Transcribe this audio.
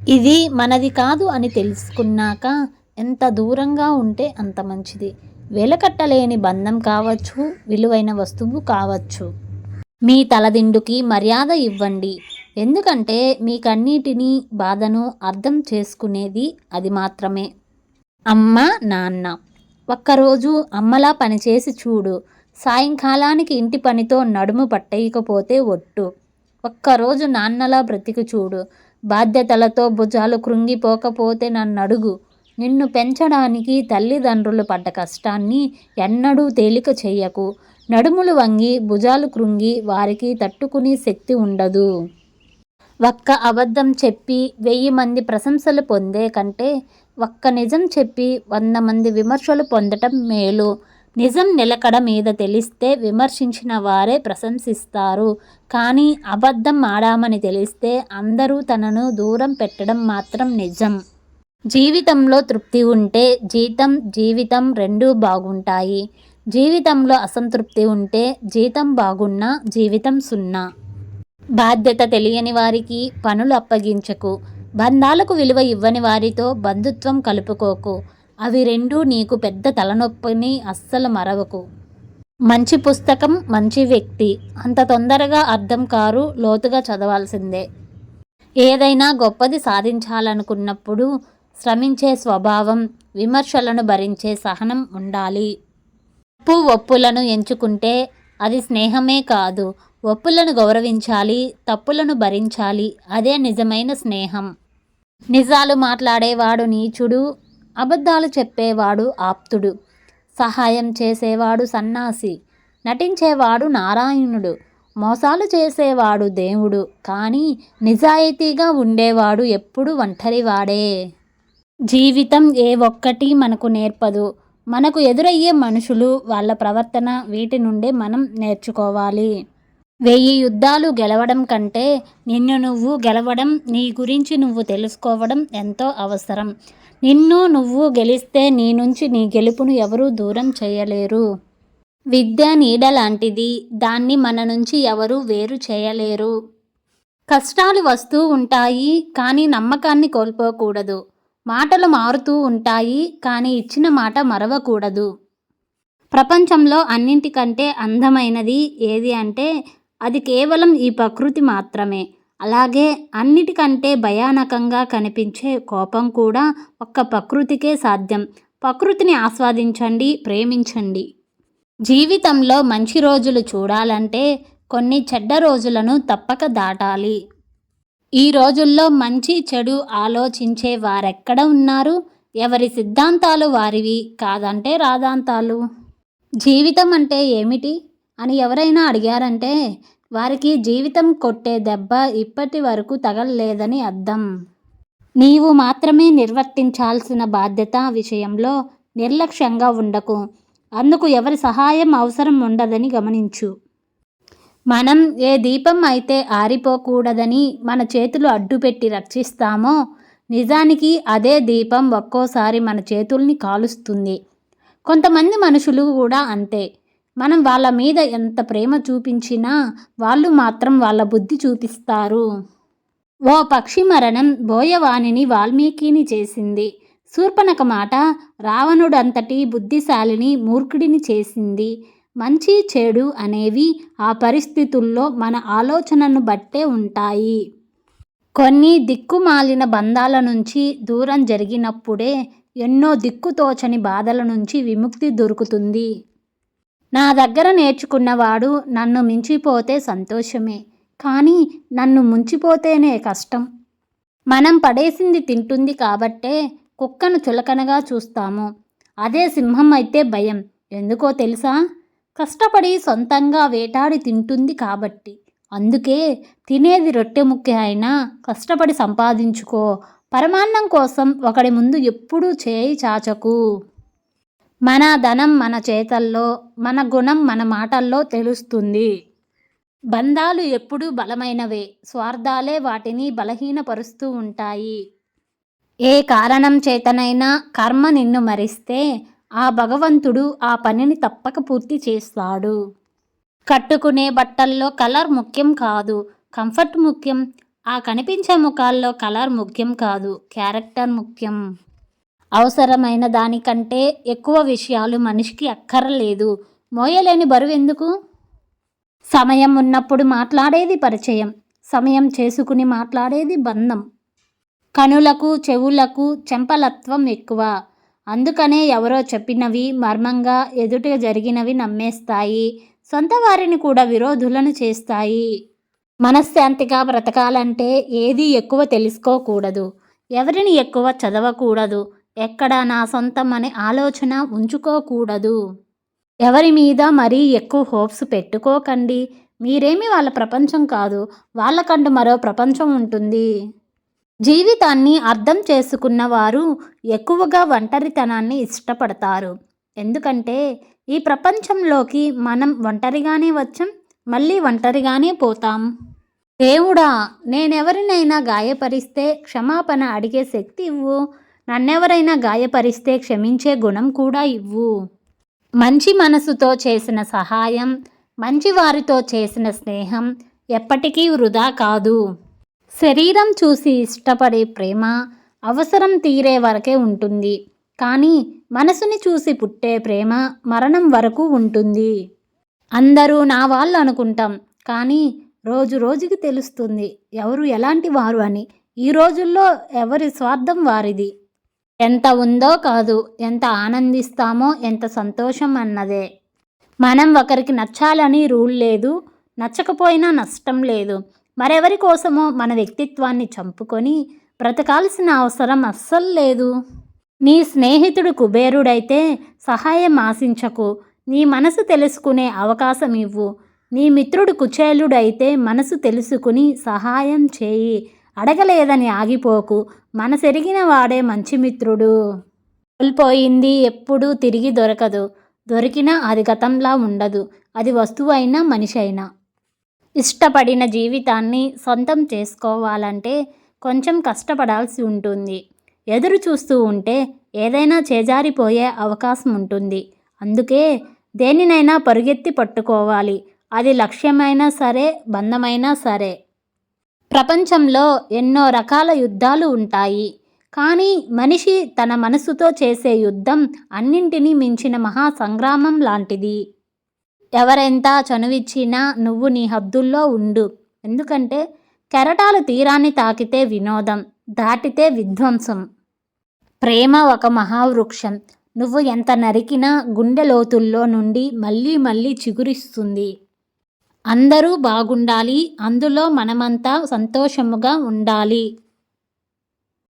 ఇది మనది కాదు అని తెలుసుకున్నాక ఎంత దూరంగా ఉంటే అంత మంచిది. వెలకట్టలేని బంధం కావచ్చు, విలువైన వస్తువు కావచ్చు. మీ తలదిండుకి మర్యాద ఇవ్వండి. ఎందుకంటే మీకన్నిటినీ బాధను అర్థం చేసుకునేది అది మాత్రమే. అమ్మ, నాన్న. ఒక్కరోజు అమ్మలా పనిచేసి చూడు. సాయంకాలానికి ఇంటి పనితో నడుము పట్టేయకపోతే ఒట్టు. ఒక్కరోజు నాన్నలా బ్రతికి చూడు. బాధ్యతలతో భుజాలు కృంగిపోకపోతే నన్నడుగు. నిన్ను పెంచడానికి తల్లిదండ్రులు పడ్డ కష్టాన్ని ఎన్నడూ తేలిక చెయ్యకు. నడుములు వంగి భుజాలు కృంగి వారికి తట్టుకునే శక్తి ఉండదు. ఒక్క అబద్ధం చెప్పి 1000 మంది ప్రశంసలు పొందే కంటే ఒక్క నిజం చెప్పి 100 మంది విమర్శలు పొందటం మేలు. నిజం నిలకడ మీద తెలిస్తే విమర్శించిన వారే ప్రశంసిస్తారు. కానీ అబద్ధం ఆడామని తెలిస్తే అందరూ తనను దూరం పెట్టడం మాత్రం నిజం. జీవితంలో తృప్తి ఉంటే జీవితం రెండూ బాగుంటాయి. జీవితంలో అసంతృప్తి ఉంటే జీతం బాగున్నా జీవితం సున్నా. బాధ్యత తెలియని వారికి పనులు అప్పగించకు. బంధాలకు విలువ ఇవ్వని వారితో బంధుత్వం కలుపుకోకు. అవి రెండూ నీకు పెద్ద తలనొప్పిని అస్సలు మరవకు. మంచి పుస్తకం, మంచి వ్యక్తి అంత తొందరగా అర్థం కారు, లోతుగా చదవాల్సిందే. ఏదైనా గొప్పది సాధించాలనుకున్నప్పుడు శ్రమించే స్వభావం, విమర్శలను భరించే సహనం ఉండాలి. తప్పు ఒప్పులను ఎంచుకుంటే అది స్నేహమే కాదు. ఒప్పులను గౌరవించాలి, తప్పులను భరించాలి. అదే నిజమైన స్నేహం. నిజాలు మాట్లాడేవాడు నీచుడు, అబద్ధాలు చెప్పేవాడు ఆప్తుడు. సహాయం చేసేవాడు సన్నాసి, నటించేవాడు నారాయణుడు. మోసాలు చేసేవాడు దేవుడు. కానీ నిజాయితీగా ఉండేవాడు ఎప్పుడు ఒంటరివాడే. జీవితం ఏ ఒక్కటి మనకు నేర్పదు. మనకు ఎదురయ్యే మనుషులు, వాళ్ళ ప్రవర్తన, వీటి నుండే మనం నేర్చుకోవాలి. 1000 యుద్ధాలు గెలవడం కంటే నిన్ను నువ్వు గెలవడం, నీ గురించి నువ్వు తెలుసుకోవడం ఎంతో అవసరం. నిన్ను నువ్వు గెలిస్తే నీ నుంచి నీ గెలుపును ఎవరూ దూరం చేయలేరు. విద్య నీడ లాంటిది. దాన్ని మన నుంచి ఎవరూ వేరు చేయలేరు. కష్టాలు వస్తూ ఉంటాయి, కానీ నమ్మకాన్ని కోల్పోకూడదు. మాటలు మారుతూ ఉంటాయి, కానీ ఇచ్చిన మాట మరవకూడదు. ప్రపంచంలో అన్నింటికంటే అందమైనది ఏది అంటే అది కేవలం ఈ ప్రకృతి మాత్రమే. అలాగే అన్నిటికంటే భయానకంగా కనిపించే కోపం కూడా ఒక్క ప్రకృతికే సాధ్యం. ప్రకృతిని ఆస్వాదించండి, ప్రేమించండి. జీవితంలో మంచి రోజులు చూడాలంటే కొన్ని చెడ్డ రోజులను తప్పక దాటాలి. ఈ రోజుల్లో మంచి చెడు ఆలోచించే వారెక్కడ ఉన్నారు? ఎవరి సిద్ధాంతాలు వారివి, కాదంటే రాద్ధాంతాలు. జీవితం అంటే ఏమిటి అని ఎవరైనా అడిగారంటే వారికి జీవితం కొట్టే దెబ్బ ఇప్పటి వరకు తగలలేదని అర్థం. నీవు మాత్రమే నిర్వర్తించాల్సిన బాధ్యత విషయంలో నిర్లక్ష్యంగా ఉండకు. అందుకు ఎవరి సహాయం అవసరం ఉండదని గమనించు. మనం ఏ దీపం అయితే ఆరిపోకూడదని మన చేతులు అడ్డుపెట్టి రక్షిస్తామో నిజానికి అదే దీపం ఒక్కోసారి మన చేతుల్ని కాలుస్తుంది. కొంతమంది మనుషులు కూడా అంతే. మనం వాళ్ళ మీద ఎంత ప్రేమ చూపించినా వాళ్ళు మాత్రం వాళ్ళ బుద్ధి చూపిస్తారు. ఓ పక్షి మరణం బోయవానిని వాల్మీకిని చేసింది. శూర్పణఖ మాట రావణుడంతటి బుద్ధిశాలిని మూర్ఖుడిని చేసింది. మంచి చెడు అనేవి ఆ పరిస్థితుల్లో మన ఆలోచనను బట్టే ఉంటాయి. కొన్ని దిక్కుమాలిన బంధాల నుంచి దూరం జరిగినప్పుడే ఎన్నో దిక్కుతోచని బాధల నుంచి విముక్తి దొరుకుతుంది. నా దగ్గర నేర్చుకున్నవాడు నన్ను మించిపోతే సంతోషమే, కానీ నన్ను ముంచిపోతేనే కష్టం. మనం పడేసింది తింటుంది కాబట్టే కుక్కను చులకనగా చూస్తాము. అదే సింహం అయితే భయం. ఎందుకో తెలుసా? కష్టపడి సొంతంగా వేటాడి తింటుంది కాబట్టి. అందుకే తినేది రొట్టె ముక్క అయినా కష్టపడి సంపాదించుకో. పరమాన్నం కోసం ఒకడి ముందు ఎప్పుడూ చేయి చాచకు. మన ధనం మన చేతల్లో, మన గుణం మన మాటల్లో తెలుస్తుంది. బంధాలు ఎప్పుడూ బలమైనవే, స్వార్థాలే వాటిని బలహీనపరుస్తూ ఉంటాయి. ఏ కారణం చేతనైనా కర్మ నిన్ను మరిస్తే ఆ భగవంతుడు ఆ పనిని తప్పక పూర్తి చేస్తాడు. కట్టుకునే బట్టల్లో కలర్ ముఖ్యం కాదు, కంఫర్ట్ ముఖ్యం. ఆ కనిపించే ముఖాల్లో కలర్ ముఖ్యం కాదు, క్యారెక్టర్ ముఖ్యం. అవసరమైన దానికంటే ఎక్కువ విషయాలు మనిషికి అక్కర్లేదు. మోయలేని బరువెందుకు? సమయం ఉన్నప్పుడు మాట్లాడేది పరిచయం, సమయం చేసుకుని మాట్లాడేది బంధం. కనులకు చెవులకు చెంపలత్వం ఎక్కువ. అందుకనే ఎవరో చెప్పినవి మర్మంగా, ఎదుట జరిగినవి నమ్మేస్తాయి. సొంత వారిని కూడా విరోధులను చేస్తాయి. మనశ్శాంతిగా బ్రతకాలంటే ఏది ఎక్కువ తెలుసుకోకూడదు, ఎవరిని ఎక్కువ చదవకూడదు, ఎక్కడ నా సొంతం అనే ఆలోచన ఉంచుకోకూడదు. ఎవరి మీద మరీ ఎక్కువ హోప్స్ పెట్టుకోకండి. మీరేమి వాళ్ళ ప్రపంచం కాదు, వాళ్ళకంటూ మరో ప్రపంచం ఉంటుంది. జీవితాన్ని అర్థం చేసుకున్న వారు ఎక్కువగా ఒంటరితనాన్ని ఇష్టపడతారు. ఎందుకంటే ఈ ప్రపంచంలోకి మనం ఒంటరిగానే వచ్చాం, మళ్ళీ ఒంటరిగానే పోతాం. దేవుడా, నేనెవరినైనా గాయపరిస్తే క్షమాపణ అడిగే శక్తి ఇవ్వు. నన్నెవరైనా గాయపరిస్తే క్షమించే గుణం కూడా ఇవ్వు. మంచి మనసుతో చేసిన సహాయం, మంచి వారితో చేసిన స్నేహం ఎప్పటికీ వృధా కాదు. శరీరం చూసి ఇష్టపడే ప్రేమ అవసరం తీరే వరకే ఉంటుంది. కానీ మనసుని చూసి పుట్టే ప్రేమ మరణం వరకు ఉంటుంది. అందరూ నా వాళ్ళు అనుకుంటాం, కానీ రోజు రోజుకి తెలుస్తుంది ఎవరు ఎలాంటి వారు అని. ఈ రోజుల్లో ఎవరి స్వార్థం వారిది. ఎంత ఉందో కాదు, ఎంత ఆనందిస్తామో, ఎంత సంతోషం అన్నదే. మనం ఒకరికి నచ్చాలని రూల్ లేదు, నచ్చకపోయినా నష్టం లేదు. మరెవరి కోసమో మన వ్యక్తిత్వాన్ని చంపుకొని బ్రతకాల్సిన అవసరం అస్సలు లేదు. నీ స్నేహితుడు కుబేరుడైతే సహాయం ఆశించకు, నీ మనసు తెలుసుకునే అవకాశం ఇవ్వు. నీ మిత్రుడు కుచేలుడైతే మనసు తెలుసుకుని సహాయం చేయి. అడగలేదని ఆగిపోకు, మనసెరిగిన వాడే మంచి మిత్రుడు. కోల్పోయింది ఎప్పుడూ తిరిగి దొరకదు, దొరికినా అది గతంలా ఉండదు, అది వస్తువు అయినా మనిషి అయినా. ఇష్టపడిన జీవితాన్ని సొంతం చేసుకోవాలంటే కొంచెం కష్టపడాల్సి ఉంటుంది. ఎదురు చూస్తూ ఉంటే ఏదైనా చేజారిపోయే అవకాశం ఉంటుంది. అందుకే దేనినైనా పరుగెత్తి పట్టుకోవాలి, అది లక్ష్యమైనా సరే, బంధమైనా సరే. ప్రపంచంలో ఎన్నో రకాల యుద్ధాలు ఉంటాయి, కానీ మనిషి తన మనసుతో చేసే యుద్ధం అన్నింటినీ మించిన మహా సంగ్రామం లాంటిది. ఎవరెంత చనువిచ్చినా నువ్వు నీ హద్దుల్లో ఉండు. ఎందుకంటే కెరటాలు తీరాన్ని తాకితే వినోదం, దాటితే విధ్వంసం. ప్రేమ ఒక మహావృక్షం. నువ్వు ఎంత నరికినా గుండె లోతుల్లో నుండి మళ్ళీ మళ్ళీ చిగురిస్తుంది. అందరూ బాగుండాలి, అందులో మనమంతా సంతోషముగా ఉండాలి.